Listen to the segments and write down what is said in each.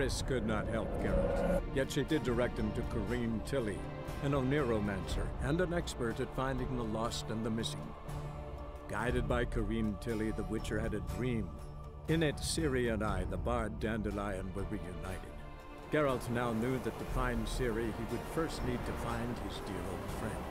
Triss could not help Geralt, yet she did direct him to Corrine Tilly, an Oniromancer and an expert at finding the lost and the missing. Guided by Corrine Tilly, the Witcher had a dream. In it, Ciri and I, the bard Dandelion, were reunited. Geralt now knew that to find Ciri, he would first need to find his dear old friend.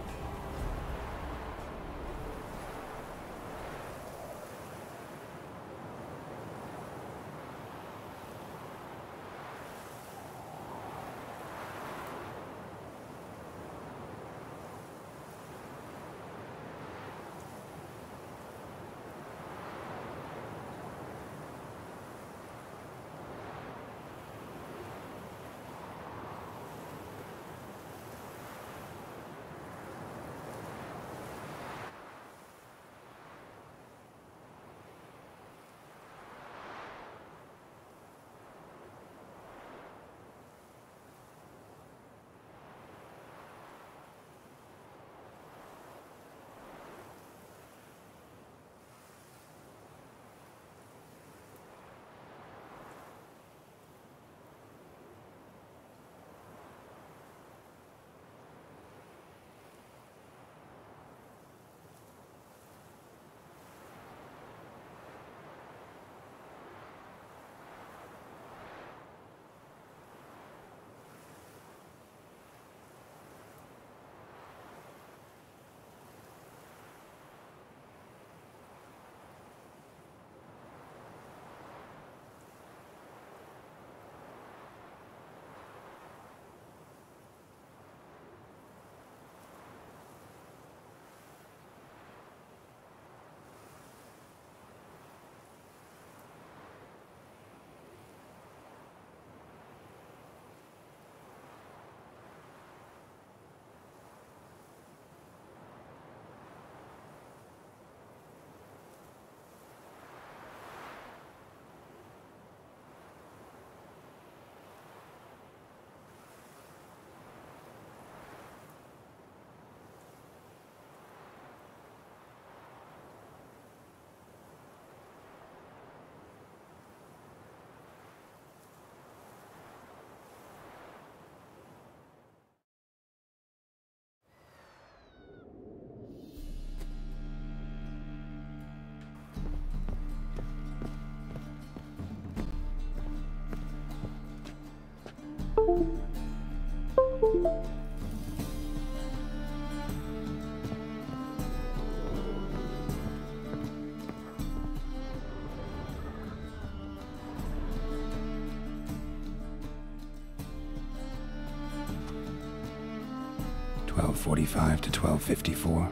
(12:45 to 12:54).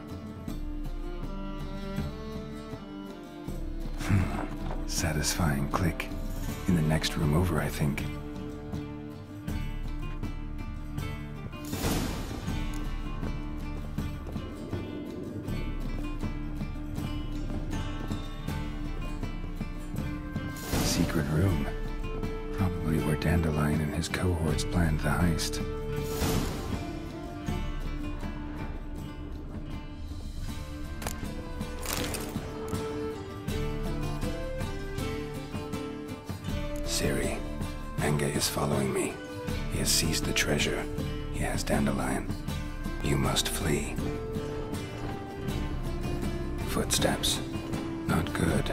Satisfying click. In the next room over, I think. Secret room. Probably where Dandelion and his cohorts planned the heist. Ciri, Menge is following me. He has seized the treasure. He has Dandelion. You must flee. Footsteps. Not good.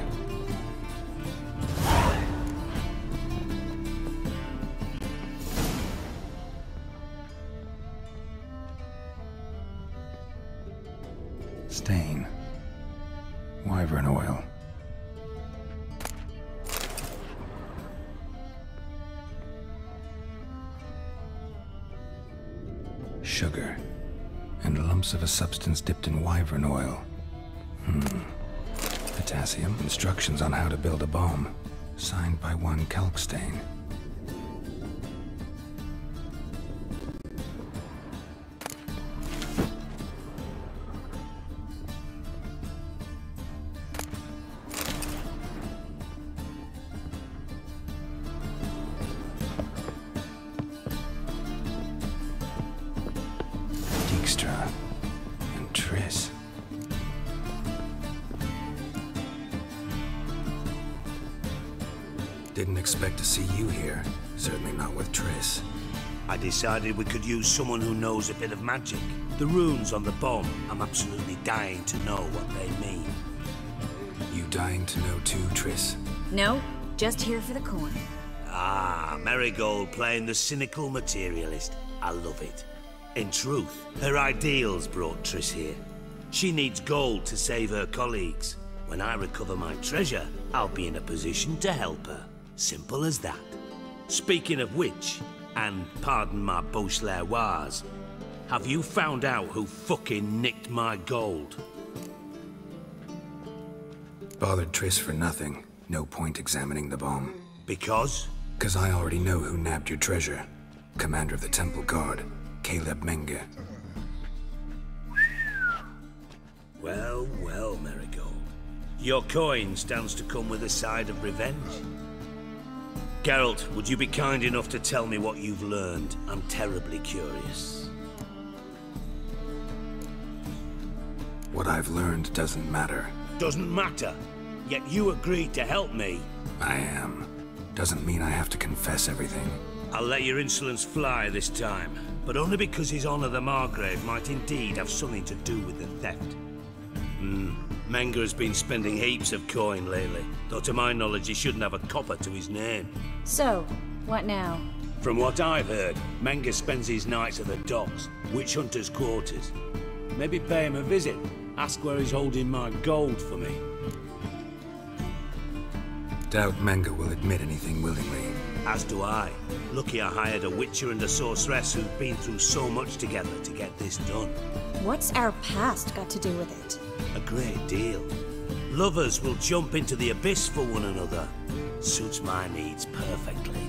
Stain. Wyvern oil. Sugar, and lumps of a substance dipped in wyvern oil. Potassium, instructions on how to build a bomb, signed by one Kalkstein. Dijkstra and Triss. Didn't expect to see you here. Certainly not with Triss. I decided we could use someone who knows a bit of magic. The runes on the bomb, I'm absolutely dying to know what they mean. You dying to know too, Triss? No, just here for the coin. Ah, Marigold playing the cynical materialist. I love it. In truth, her ideals brought Triss here. She needs gold to save her colleagues. When I recover my treasure, I'll be in a position to help her. Simple as that. Speaking of which, and pardon my Beauclervoise, have you found out who fucking nicked my gold? Bothered Triss for nothing. No point examining the bomb. Because? 'Cause I already know who nabbed your treasure. Commander of the Temple Guard, Caleb Menge. Well, well, Marigold. Your coin stands to come with a side of revenge. Geralt, would you be kind enough to tell me what you've learned? I'm terribly curious. What I've learned doesn't matter. Doesn't matter. Yet you agreed to help me. I am. Doesn't mean I have to confess everything. I'll let your insolence fly this time, but only because His Honor the Margrave might indeed have something to do with the theft. Menge has been spending heaps of coin lately, though to my knowledge he shouldn't have a copper to his name. So, what now? From what I've heard, Menge spends his nights at the docks, witch hunter's quarters. Maybe pay him a visit, ask where he's holding my gold for me. Doubt Menge will admit anything willingly. As do I. Lucky I hired a witcher and a sorceress who've been through so much together to get this done. What's our past got to do with it? A great deal. Lovers will jump into the abyss for one another. Suits my needs perfectly.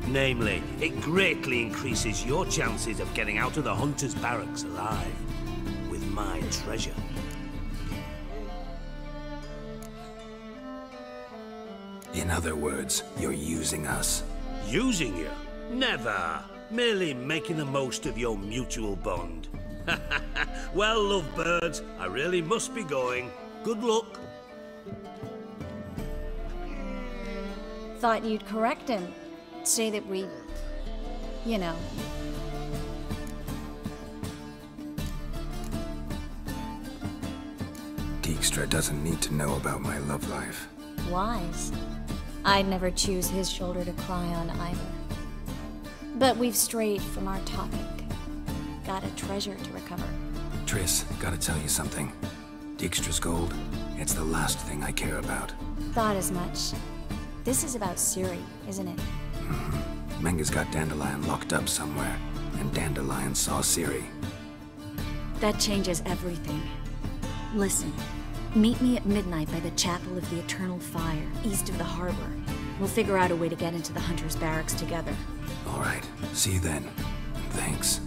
Namely, it greatly increases your chances of getting out of the hunter's barracks alive. With my treasure. In other words, you're using us. Using you? Never. Merely making the most of your mutual bond. Well, lovebirds, I really must be going. Good luck. Thought you'd correct him. Say that we... you know. Dijkstra doesn't need to know about my love life. Wise. I'd never choose his shoulder to cry on either. But we've strayed from our topic. Got a treasure to recover. Triss, gotta tell you something. Dijkstra's gold, it's the last thing I care about. Thought as much. This is about Ciri, isn't it? Menge's got Dandelion locked up somewhere, and Dandelion saw Ciri. That changes everything. Listen, meet me at midnight by the Chapel of the Eternal Fire, east of the harbor. We'll figure out a way to get into the Hunter's Barracks together. All right, see you then. Thanks.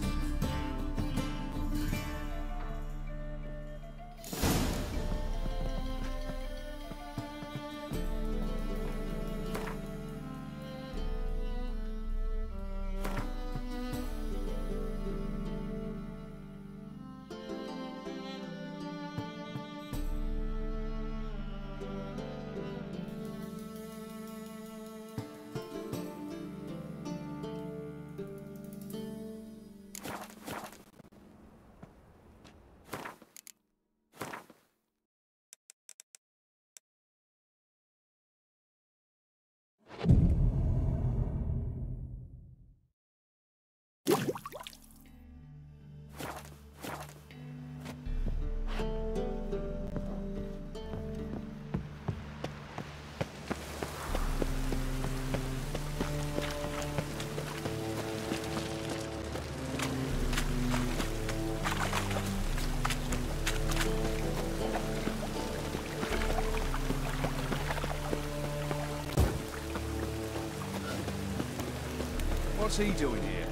What's he doing here?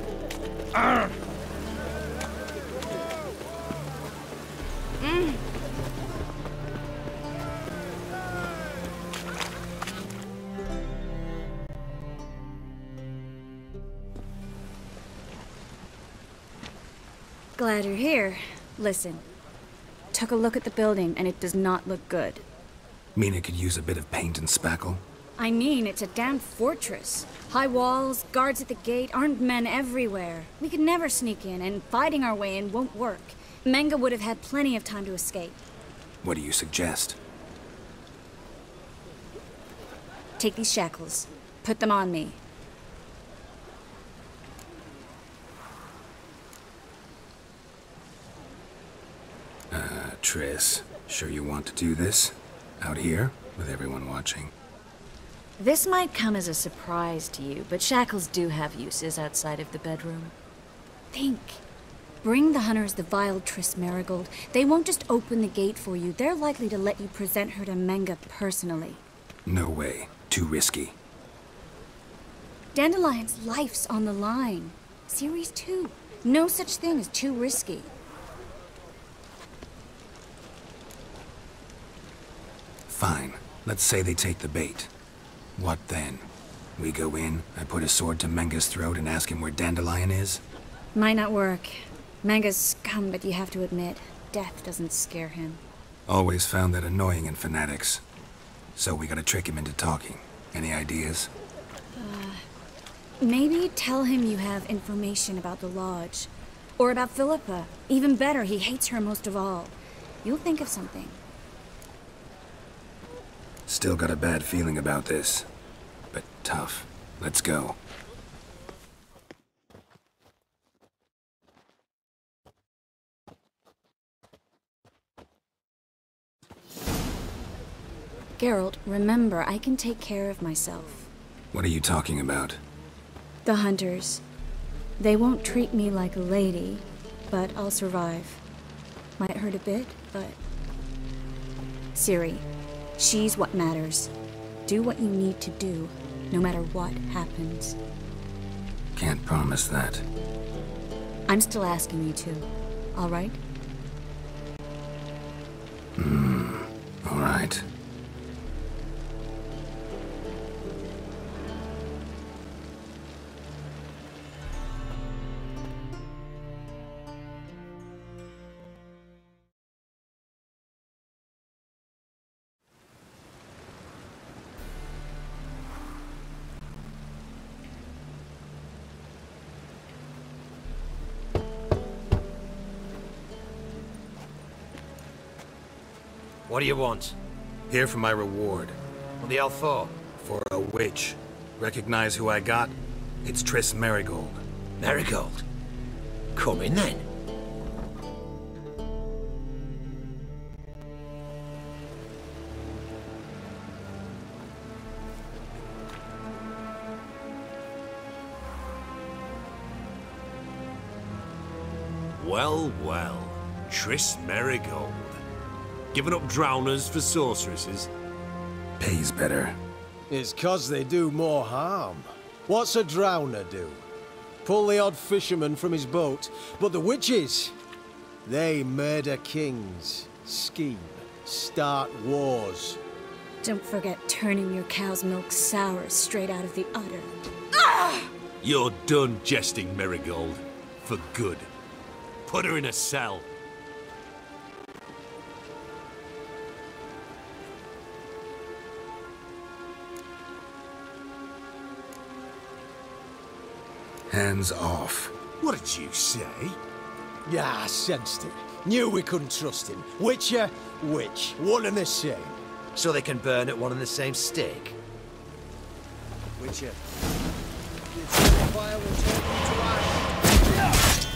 Glad you're here. Listen. Took a look at the building, and it does not look good. Mina could use a bit of paint and spackle. I mean, it's a damn fortress. High walls, guards at the gate, armed men everywhere. We could never sneak in, and fighting our way in won't work. Menge would have had plenty of time to escape. What do you suggest? Take these shackles. Put them on me. Triss, sure you want to do this? Out here, with everyone watching? This might come as a surprise to you, but shackles do have uses outside of the bedroom. Think. Bring the hunters the vile Triss Merigold. They won't just open the gate for you. They're likely to let you present her to Menge personally. No way. Too risky. Dandelion's life's on the line. Series 2. No such thing as too risky. Fine. Let's say they take the bait. What then? We go in, I put a sword to Menge's throat and ask him where Dandelion is? Might not work. Menge's scum, but you have to admit, death doesn't scare him. Always found that annoying in fanatics. So we gotta trick him into talking. Any ideas? Maybe tell him you have information about the Lodge. Or about Philippa. Even better, he hates her most of all. You'll think of something. Still got a bad feeling about this. But tough. Let's go. Geralt, remember, I can take care of myself. What are you talking about? The hunters. They won't treat me like a lady, but I'll survive. Might hurt a bit, but... Ciri, she's what matters. Do what you need to do, no matter what happens. Can't promise that. I'm still asking you to, all right? All right. What do you want? Here for my reward. What the hell for? For a witch. Recognize who I got? It's Triss Merigold. Merigold? Come in then. Well, well. Triss Merigold. Giving up drowners for sorceresses? Pays better. It's 'cause they do more harm. What's a drowner do? Pull the odd fisherman from his boat. But the witches, they murder kings, scheme, start wars. Don't forget turning your cow's milk sour straight out of the udder. You're done jesting, Merigold. For good. Put her in a cell. Hands off. What did you say? Yeah, I sensed it. Knew we couldn't trust him. Witcher, witch, one and the same. So they can burn at one and the same stake? Witcher. Your fire will turn you to ash.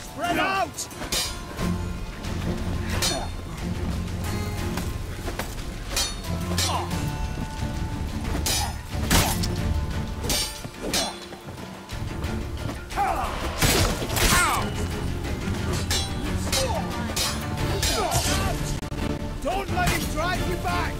Spread out! Don't let him drive you back!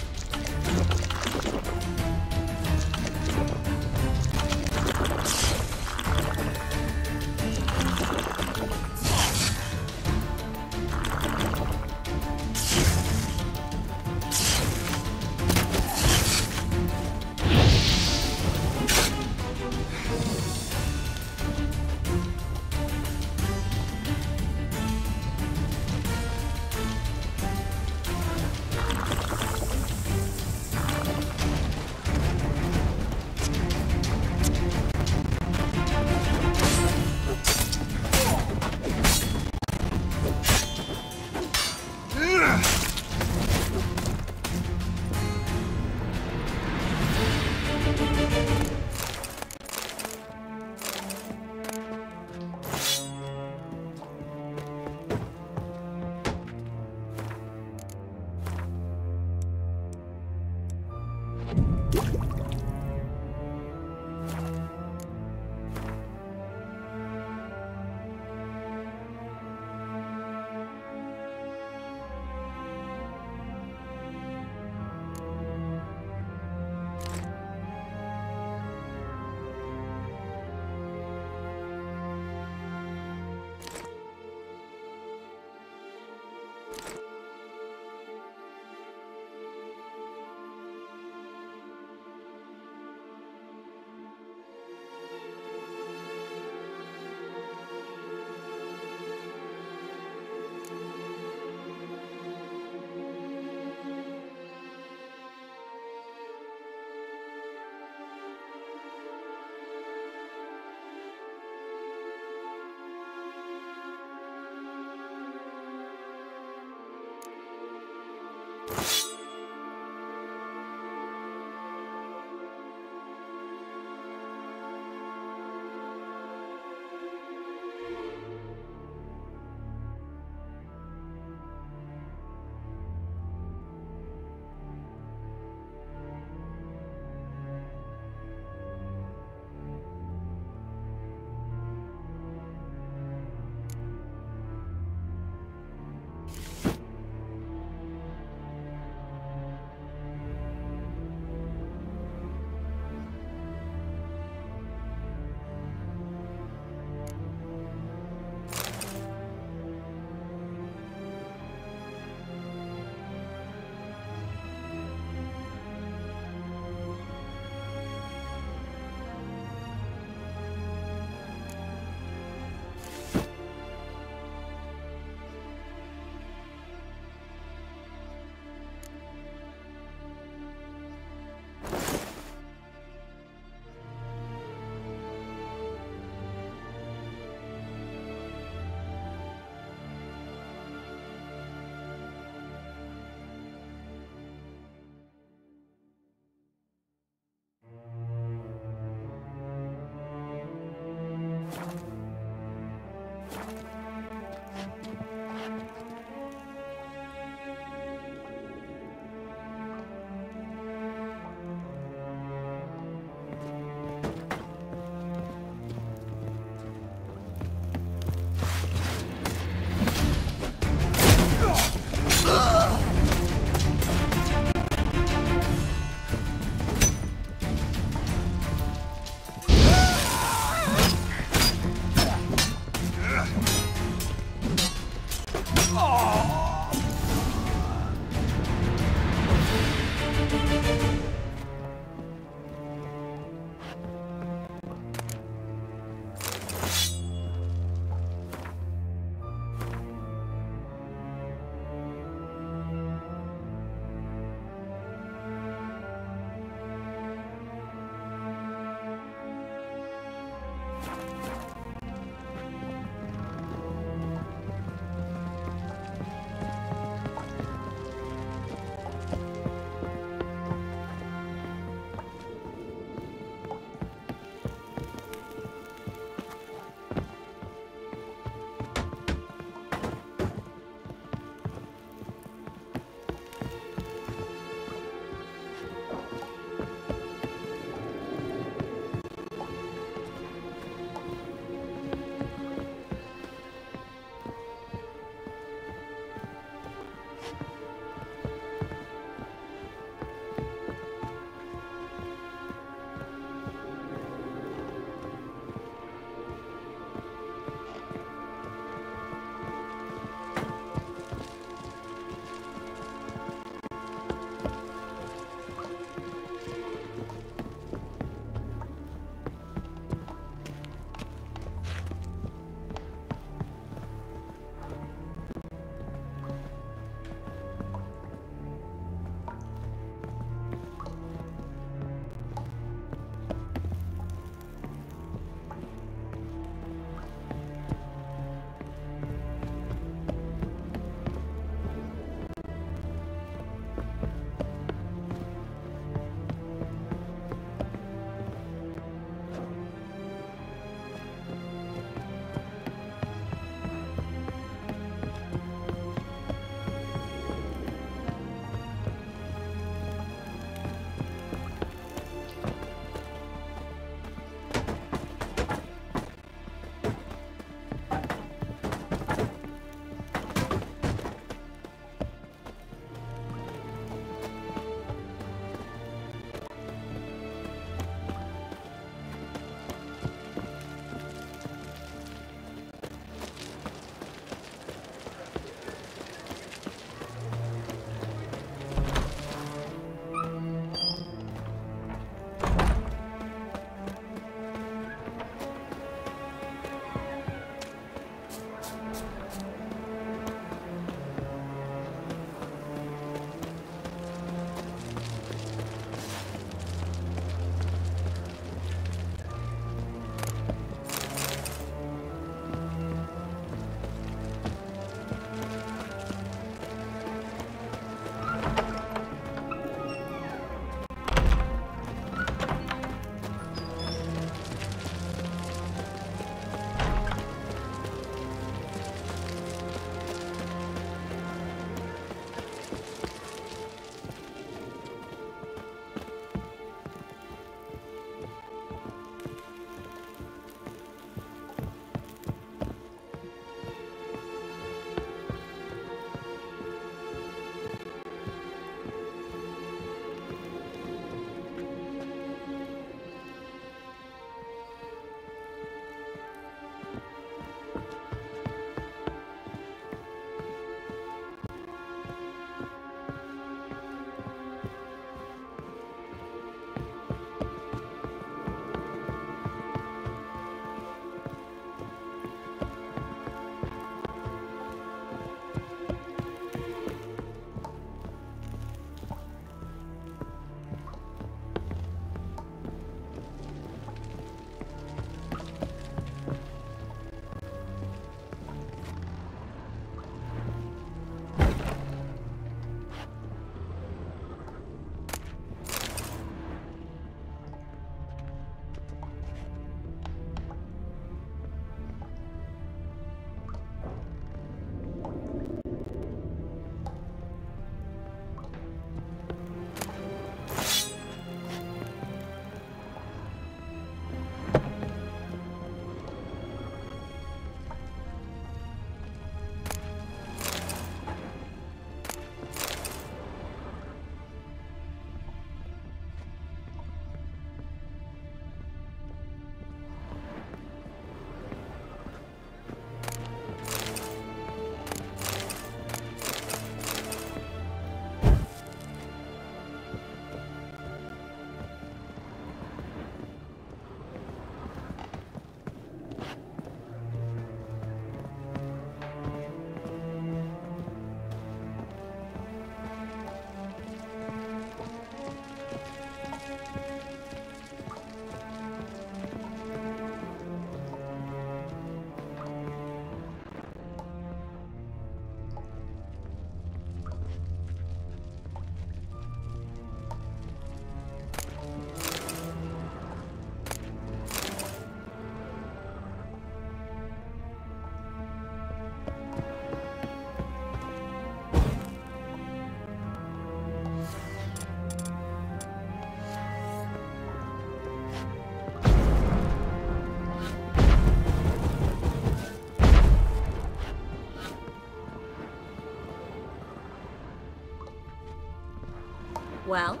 Well?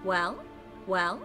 Well? Well?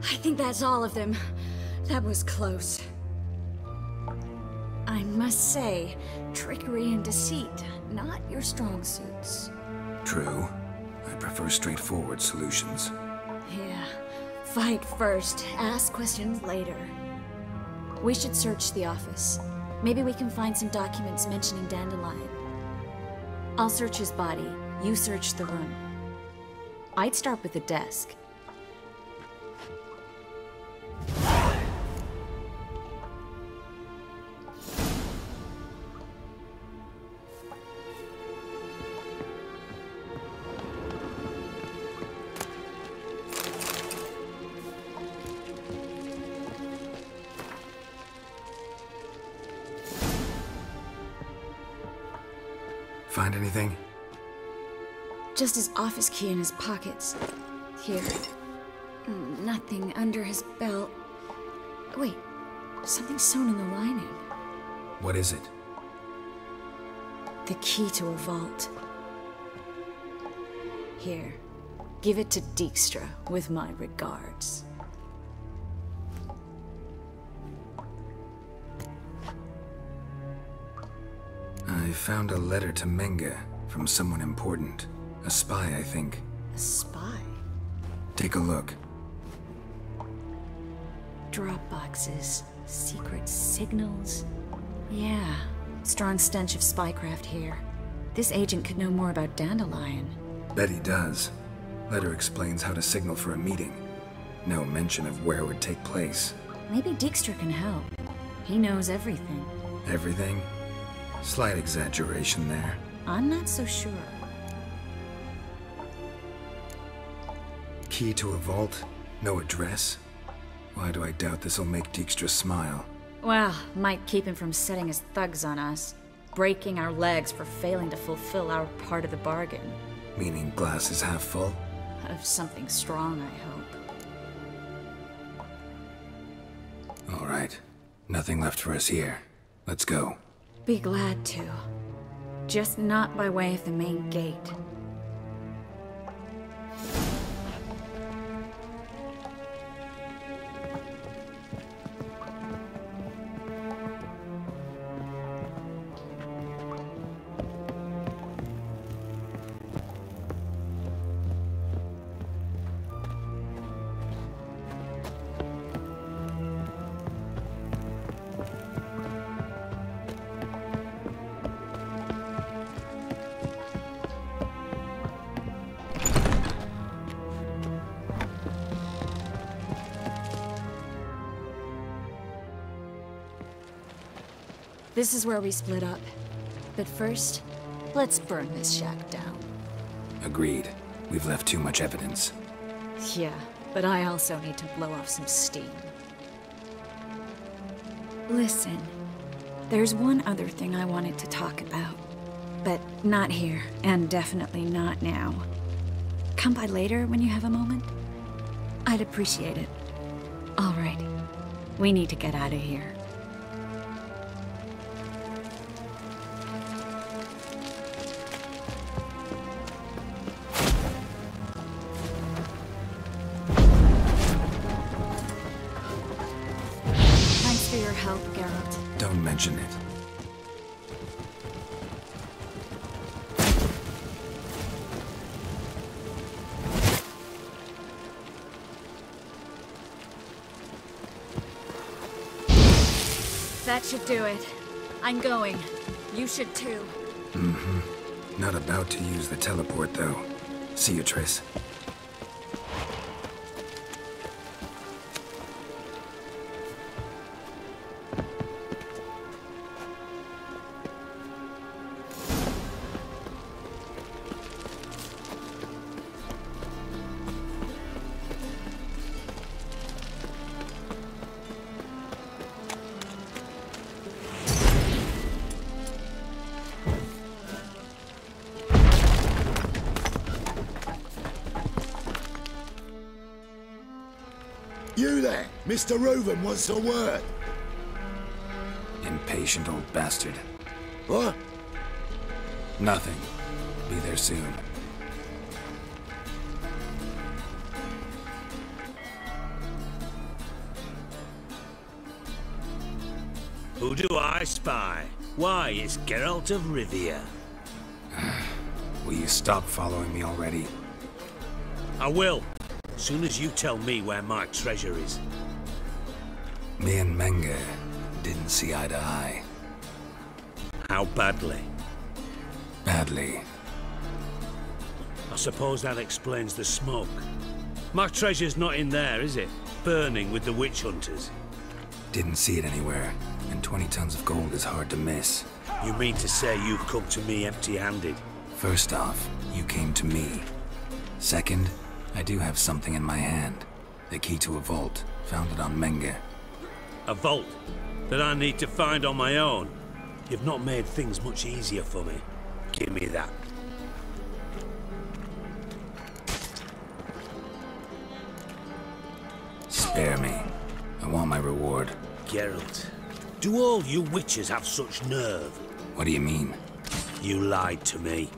I think that's all of them. That was close. I must say, trickery and deceit, not your strong suits. True. I prefer straightforward solutions. Yeah. Fight first, ask questions later. We should search the office. Maybe we can find some documents mentioning Dandelion. I'll search his body, you search the room. I'd start with the desk. Find anything? Just his office key in his pockets. Here. Nothing under his belt. Wait, something sewn in the lining. What is it? The key to a vault. Here, give it to Dijkstra with my regards. I found a letter to Menge from someone important. A spy, I think. A spy? Take a look. Drop boxes, secret signals. Yeah, strong stench of spycraft here. This agent could know more about Dandelion. Bet he does. Letter explains how to signal for a meeting. No mention of where it would take place. Maybe Dijkstra can help. He knows everything. Everything? Slight exaggeration there. I'm not so sure. Key to a vault? No address? Why do I doubt this'll make Dijkstra smile? Well, might keep him from setting his thugs on us. Breaking our legs for failing to fulfill our part of the bargain. Meaning glass is half full? Of something strong, I hope. All right. Nothing left for us here. Let's go. Be glad to. Just not by way of the main gate. This is where we split up. But first, let's burn this shack down. Agreed. We've left too much evidence. Yeah, but I also need to blow off some steam. Listen, there's one other thing I wanted to talk about. But not here, and definitely not now. Come by later when you have a moment? I'd appreciate it. All right. We need to get out of here. Don't mention it. That should do it. I'm going. You should too. Not about to use the teleport, though. See you, Triss. You there! Mr. Reuven wants a word. Impatient old bastard. What? Nothing. Be there soon. Who do I spy? Why, it's Geralt of Rivia. Will you stop following me already? I will. Soon as you tell me where my treasure is. Me and Menge didn't see eye to eye. How badly? Badly. I suppose that explains the smoke. My treasure's not in there, is it? Burning with the witch hunters. Didn't see it anywhere, and 20 tons of gold is hard to miss. You mean to say you've come to me empty-handed? First off, you came to me. Second, I do have something in my hand. The key to a vault, founded on Menge. A vault that I need to find on my own? You've not made things much easier for me. Give me that. Spare me. I want my reward. Geralt, do all you witches have such nerve? What do you mean? You lied to me.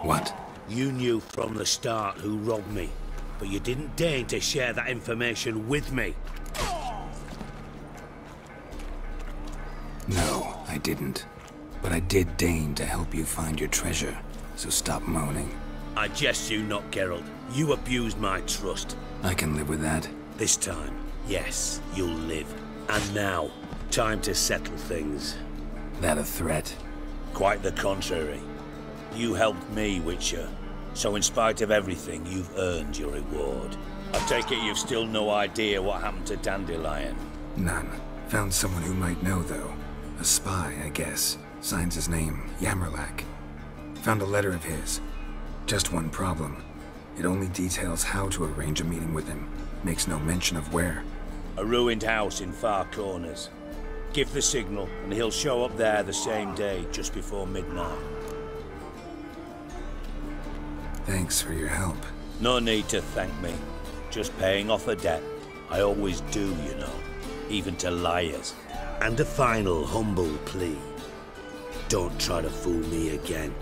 What? You knew from the start who robbed me, but you didn't deign to share that information with me. No, I didn't. But I did deign to help you find your treasure, so stop moaning. I jest you not, Geralt. You abused my trust. I can live with that. This time, yes, you'll live. And now, time to settle things. That a threat? Quite the contrary. You helped me, Witcher. So in spite of everything, you've earned your reward. I take it you've still no idea what happened to Dandelion. None. Found someone who might know, though. A spy, I guess. Signs his name, Yammerlak. Found a letter of his. Just one problem. It only details how to arrange a meeting with him. Makes no mention of where. A ruined house in Far Corners. Give the signal, and he'll show up there the same day, just before midnight. Thanks for your help. No need to thank me. Just paying off a debt. I always do, you know. Even to liars. And a final humble plea. Don't try to fool me again.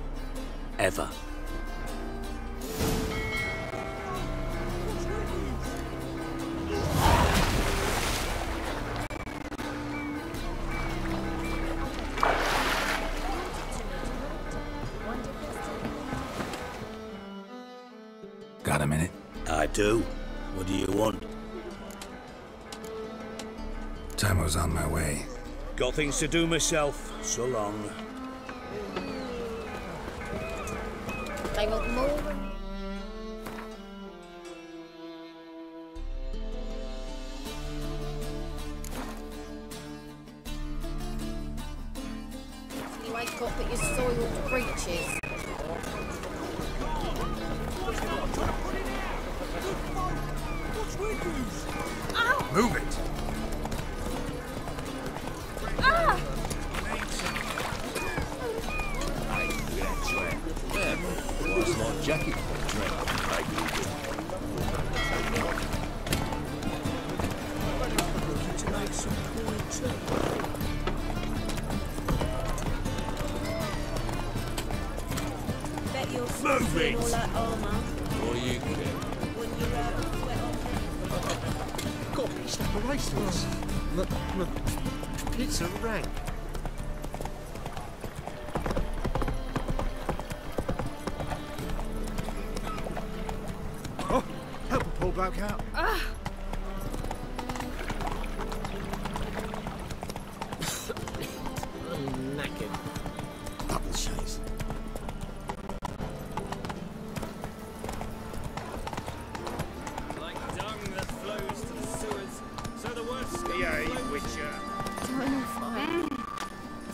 Ever. Got a minute? I do. What do you want? Time's on my way. Got things to do myself. So long. They want more. You wake up at your soiled breeches. Move it! Looks like Jackie drink. To make some cool tea. Bet you're Move it! all that armour. What do you care? When you're sweat on. Got a piece of bracelets. It's a rank. Oh, help a poor bloke out. I'm knackered. Double chase. Like dung that flows to the sewers, so the worst Yea, Witcher. Eternal fire.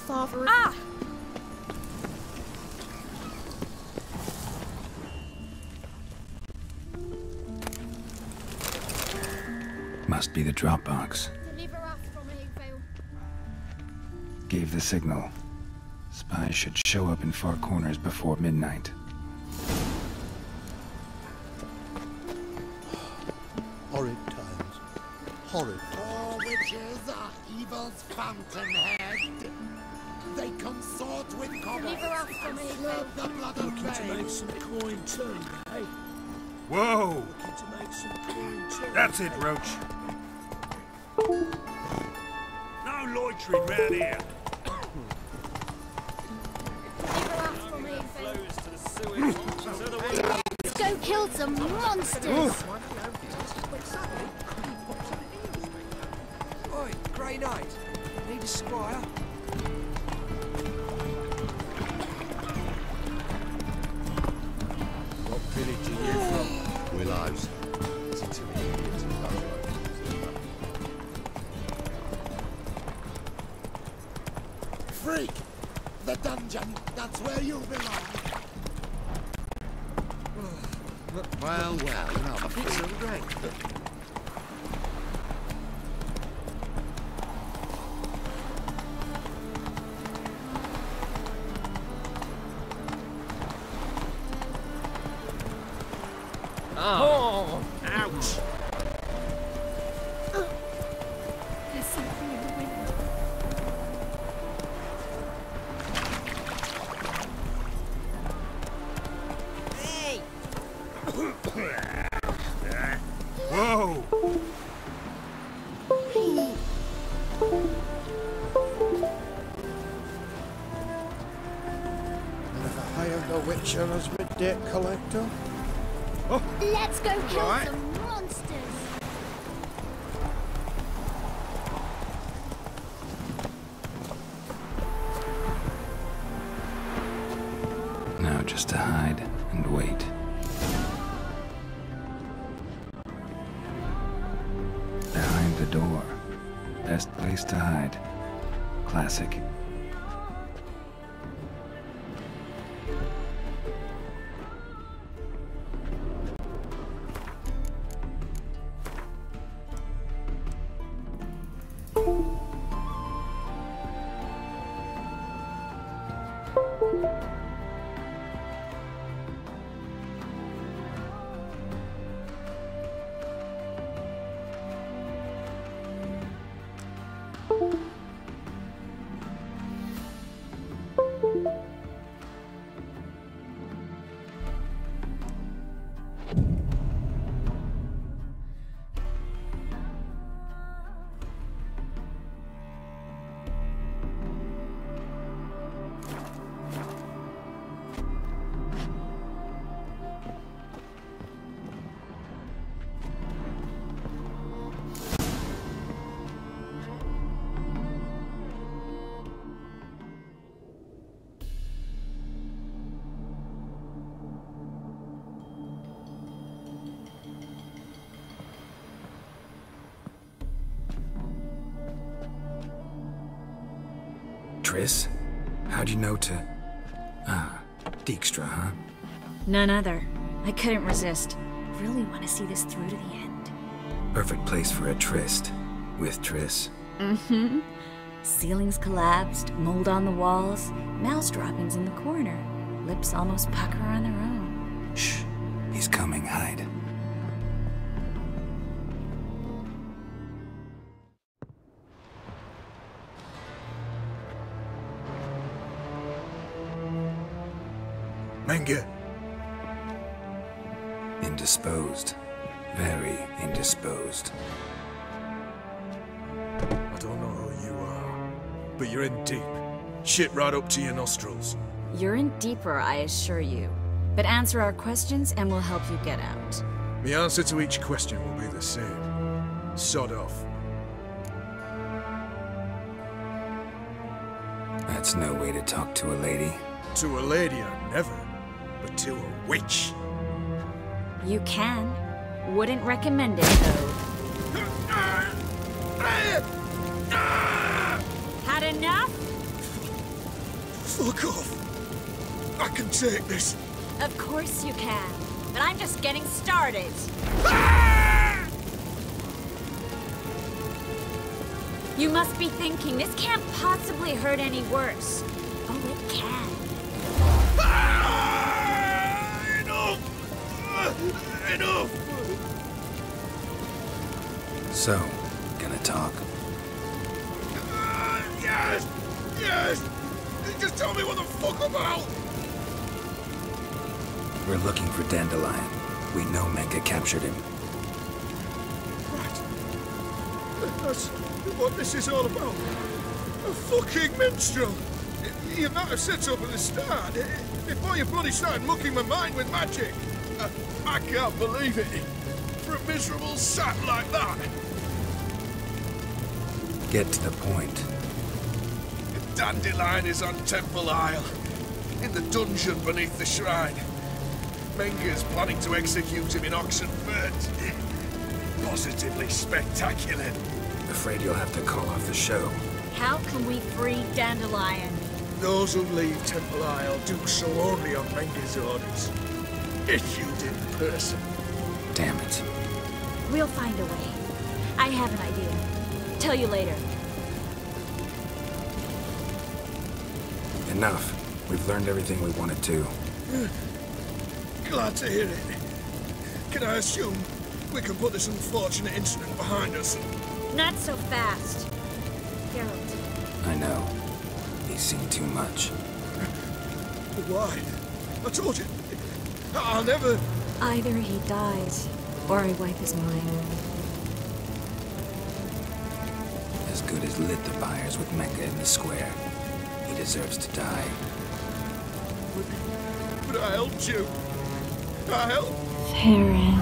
Father. Ah! Must be the drop box. Deliver us from Eggvale. Gave the signal. Spies should show up in Far Corners before midnight. Horrid times. Horrid. All witches are evil's fountainhead. They consort with commerce Deliver us from and Eggvale. serve the blood of Looking to men. make some coin too, eh? Whoa! Looking to make some coin too. That's it, Roach. No loitering round here. Deliver us from Eggvale. flows to the sewers, so the worst Let's go kill some monsters. Oi, Grey Knight. Need a squire? What village are you from? Willows. Freak! The dungeon, that's where you belong. Well, well, it's a rank. Oh! Ouch! There's something in the wind. Hey! Whoa! Never hired a witcher as my debt collector. Let's go kill Right. some monsters. Now just to hide and wait. Behind the door. Best place to hide. Classic. Triss? How'd you know to... Ah, Dijkstra, huh? None other. I couldn't resist. Really want to see this through to the end. Perfect place for a tryst. With Triss. Mm-hmm. Ceilings collapsed, mold on the walls, mouse droppings in the corner. Lips almost pucker on their own. Shh. He's coming, hide. Menge. Indisposed. Very indisposed. I don't know who you are, but you're in deep. Shit right up to your nostrils. You're in deeper, I assure you. But answer our questions and we'll help you get out. The answer to each question will be the same. Sod off. That's no way to talk to a lady. To a lady, I never. But to a witch. You can. Wouldn't recommend it, though. Had enough? Fuck off. I can take this. Of course you can. But I'm just getting started. You must be thinking, this can't possibly hurt any worse. Oh, it can. Enough! Enough! So, gonna talk? Yes! Yes! Just tell me what the fuck about! We're looking for Dandelion. We know Menka captured him. Right. That's what this is all about. A fucking minstrel! You might have said so from the start, before you bloody started mucking my mind with magic. I can't believe it. For a miserable sap like that. Get to the point. Dandelion is on Temple Isle, in the dungeon beneath the shrine. Menga's planning to execute him in Oxenfurt. Positively spectacular. Afraid you'll have to call off the show. How can we free Dandelion? Those who leave Temple Isle do so only on Menga's orders. Issued in person. Damn it. We'll find a way. I have an idea. Tell you later. Enough. We've learned everything we wanted to. Glad to hear it. Can I assume we can put this unfortunate incident behind us? Not so fast. Geralt. I know. He's seen too much. But why? I told you. I'll never... Either he dies, or I wipe his mind. As good as lit the fires with Menka in the square. He deserves to die. But I helped you. I helped. Farron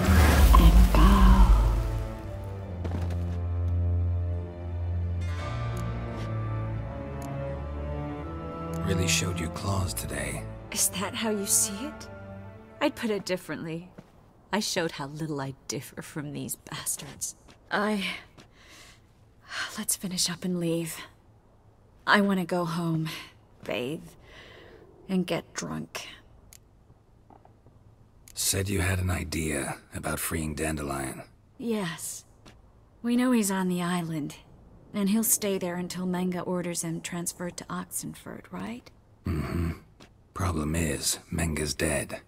and Gal. Really showed your claws today. Is that how you see it? I'd put it differently. I showed how little I differ from these bastards. Let's finish up and leave. I want to go home, bathe, and get drunk. Said you had an idea about freeing Dandelion. Yes. We know he's on the island, and he'll stay there until Menga orders him transferred to Oxenfurt, right? Mm-hmm. Problem is, Menga's dead.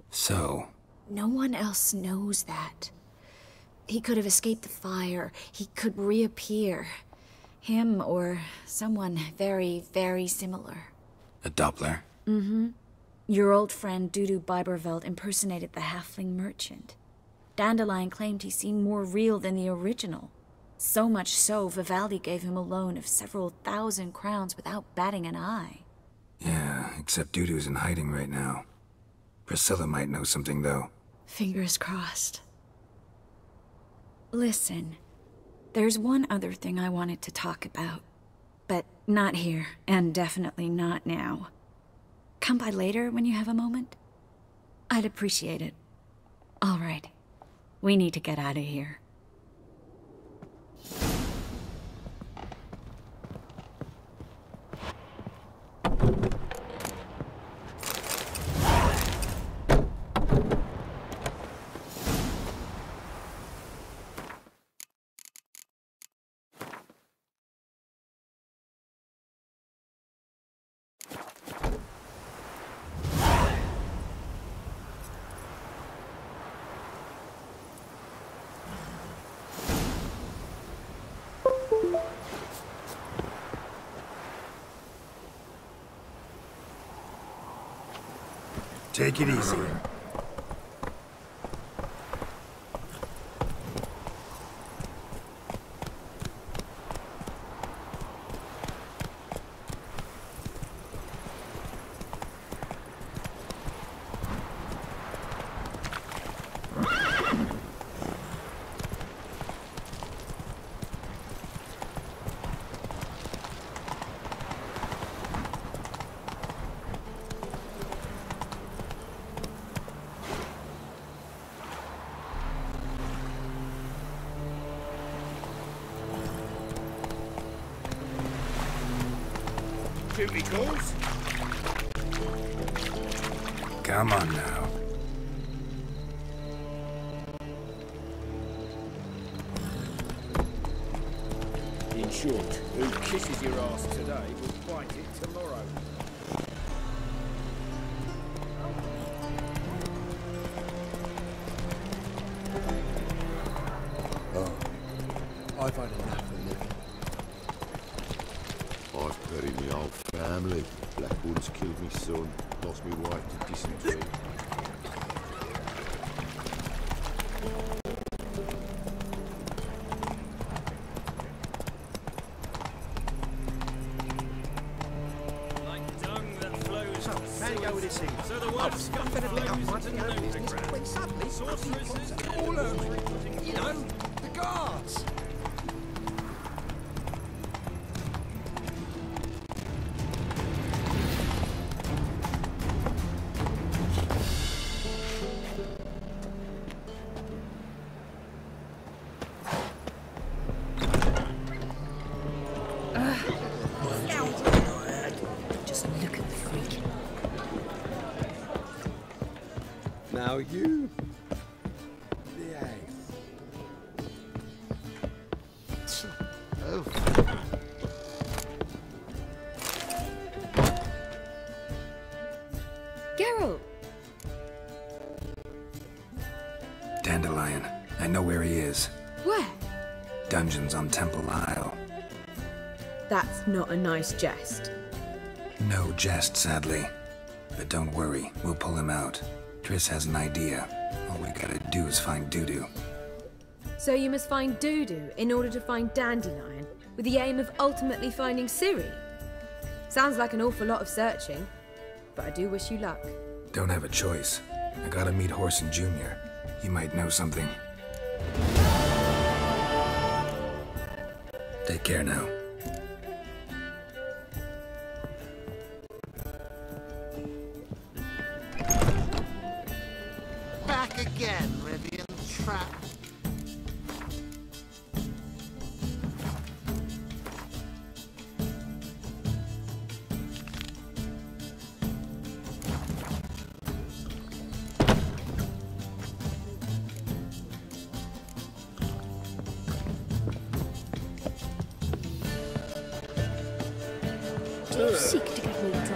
So... No one else knows that. He could have escaped the fire. He could reappear. Him or someone very, very similar. A Doppler? Mm-hmm. Your old friend Dudu Biberveld impersonated the halfling merchant. Dandelion claimed he seemed more real than the original. So much so, Vivaldi gave him a loan of several thousand crowns without batting an eye. Yeah, except Dudu's in hiding right now. Priscilla might know something, though. Fingers crossed. Listen, there's one other thing I wanted to talk about. But not here, and definitely not now. Come by later when you have a moment? I'd appreciate it. All right. We need to get out of here. Take it easy. duty calls. Come on now. In short, who kisses your ass today will bite it tomorrow. I've had enough of living. I've buried my whole family. Blackwood's killed me son, lost me wife to dysentery. Like dung that flows to the How do you go with this thing? So the word scum flows into the underground. When suddenly, Sorceresses all over, you know, the guards. Just look at the freak. Now you behave. Oh, Geralt! Dandelion. I know where he is. Where? Dungeons on Temple Isle. That's not a nice jest. No jest, sadly. But don't worry, we'll pull him out. Triss has an idea. All we gotta do is find Dudu. So you must find Dudu in order to find Dandelion, with the aim of ultimately finding Ciri? Sounds like an awful lot of searching, but I do wish you luck. Don't have a choice. I gotta meet Horson Jr. He might know something. Take care now. Back again, Rivian trap. Do you seek to get me into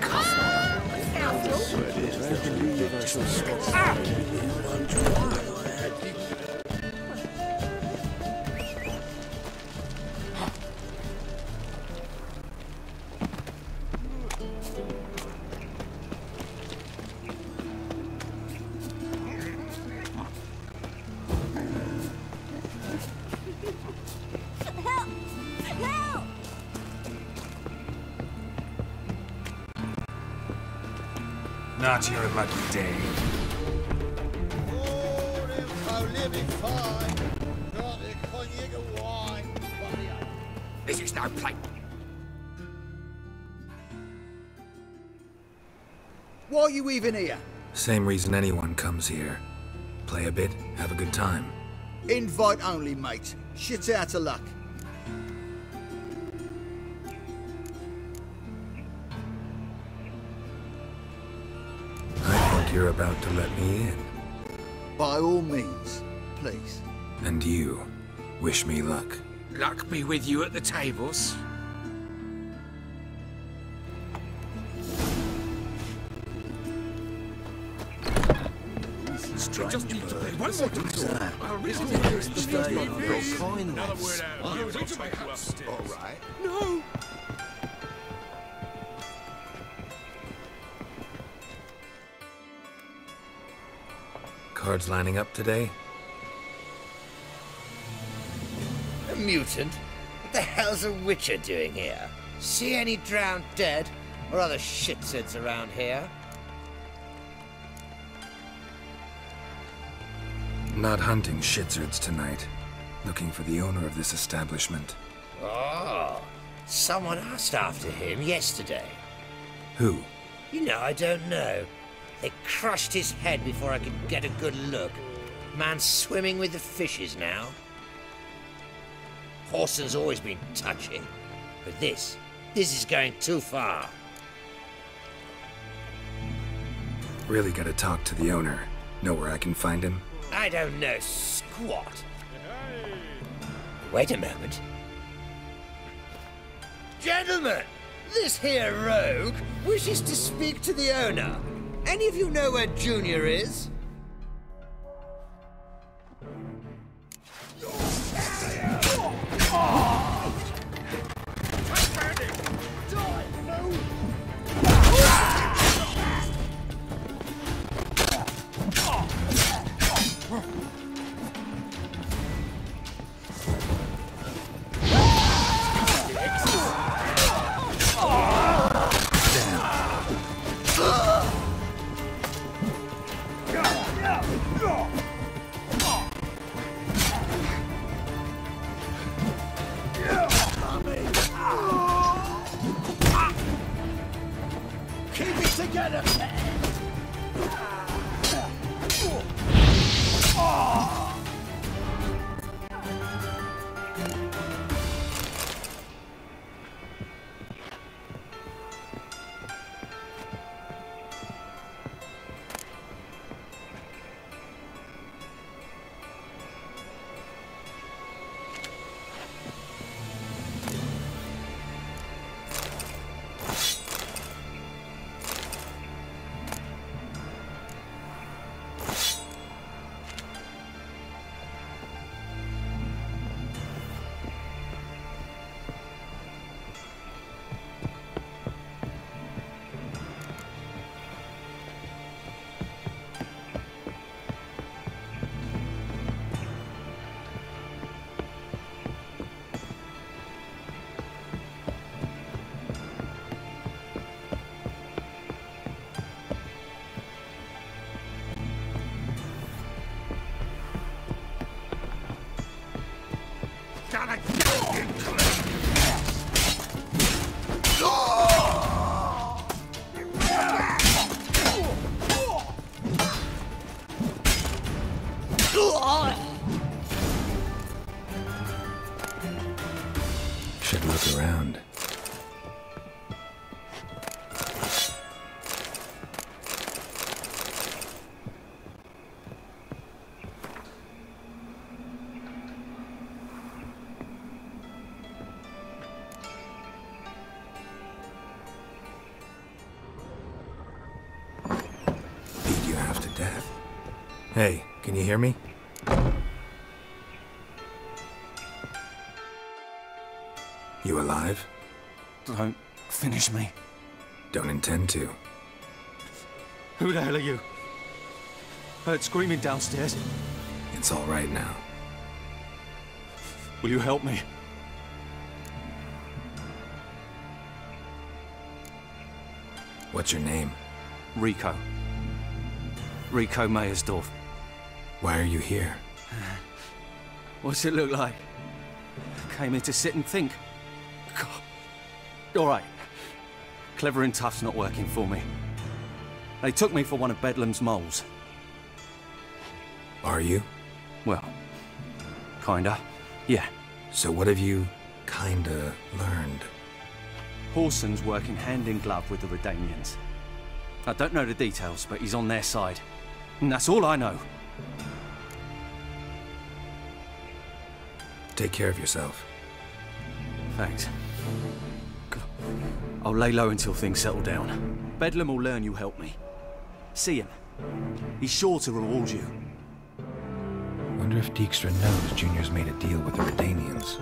Not your lucky day. This is no play. Why are you even here? Same reason anyone comes here. Play a bit, have a good time. Invite only, mate. Shit out of luck. I think you're about to let me in. By all means, please. And you, wish me luck. Luck be with you at the tables. Just need to play one more time. I'll reason All right. No! Cards lining up today? A mutant? What the hell's a witcher doing here? See any drowned dead? Or other shitsuds around here? Not hunting shitsurds tonight. Looking for the owner of this establishment. Oh, someone asked after him yesterday. Who? You know, I don't know. They crushed his head before I could get a good look. Man's swimming with the fishes now. Horson's always been touchy. But this is going too far. Really gotta talk to the owner. Know where I can find him? I don't know squat. Wait a moment. Gentlemen, this here rogue wishes to speak to the owner. Any of you know where Junior is? Keep it together! Should look around. Beat you half to death. Hey, can you hear me? You alive? Don't finish me. Don't intend to. Who the hell are you? Heard screaming downstairs. It's all right now. Will you help me? What's your name? Rico. Rico Meyersdorf. Why are you here? What's it look like? Came here to sit and think. God. All right. Clever and tough's not working for me. They took me for one of Bedlam's moles. Are you? Well, kinda. Yeah. So what have you kinda learned? Whoreson's working hand in glove with the Redanians. I don't know the details, but he's on their side. And that's all I know. Take care of yourself. Thanks. I'll lay low until things settle down. Bedlam will learn you helped me. See him. He's sure to reward you. Wonder if Dijkstra knows Junior's made a deal with the Redanians.